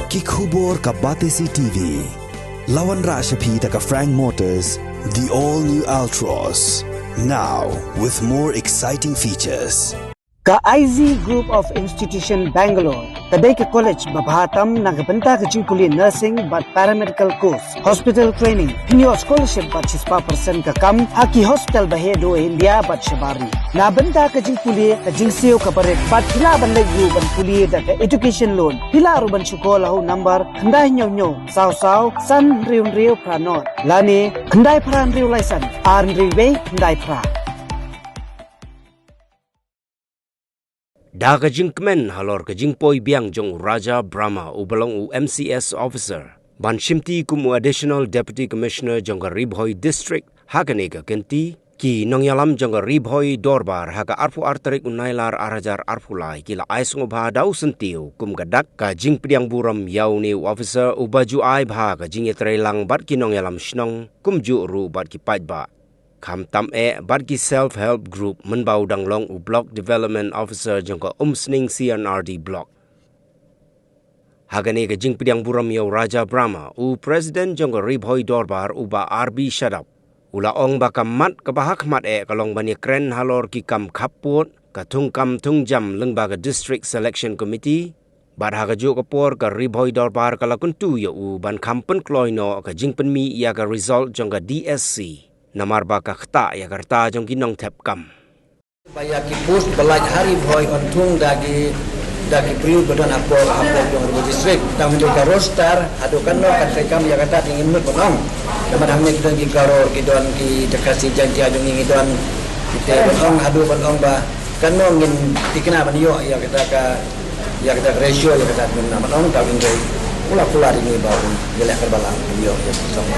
Kikhubor ka Batesi TV. Lawan Rashapi taka Frank Motors, the all-new Altros. Now, with more exciting features. Ka IZ Group of Institution Bangalore, kadai ke college babahatam nagbenta ke jingkuli nursing but paramedical course, hospital training, pinyo scholarship but 6% ka kam, haki hospital bahedo India but shabari. Nabenta ke jingkuli ke jingsio ka paret but pila ban legu ban kuli da ke education loan. Pila ruban syukola hu number khandai nyo saw san riu pranot. Lani khandai pran riu laisan, arn riwe khandai pra. Da kajing kemen halor kajing poi biang jong Raja Brahma ubalong u MCS officer. Ban shimti kumu additional deputy commissioner jong Ribhoi district hagane ka kenti ki nongyalam jong Ribhoi dorbar haga arfu artarik unailar arajar arfulai kila aisung bha dau sentiu kum gadak kajing piang buram yau ni officer ubaju ai bha kajing etrelang bat ki nongyalam shnong kum ju ru bat ki pajba. Kam tam barki self-help group menbau danglong u block development officer jangka umsning CNRD block. Hagane ke jing piang buram yau Raja Brahma u president jangka Ribhoi dorbar uba RB shadap. Ula ong baka mat kabahak mat kalong bani kren halor ki kam kaput katung kam tung jam lengba ke district selection committee. Bad hagaju kapor ke Ribhoi dorbar kalakun tu ya u ban kampen kloino ke jing penmi ia ke result jangka DSC. Namar baka khta ya karta jong kinong tep kam. Baya ki post belaj hari boy untung dagi priu badan apo jong district tang untuk roster adukan no kan kam ya kata ingin mut bonong. Namar hamne kita ki karor ki don ki dekasi janji ajong ingin don kita bonong adu bonong ba kan no ngin tikna ban yo ya kita ratio ya kata bonong tawin dei pula ini baru gelek kerbalang yo ya sama.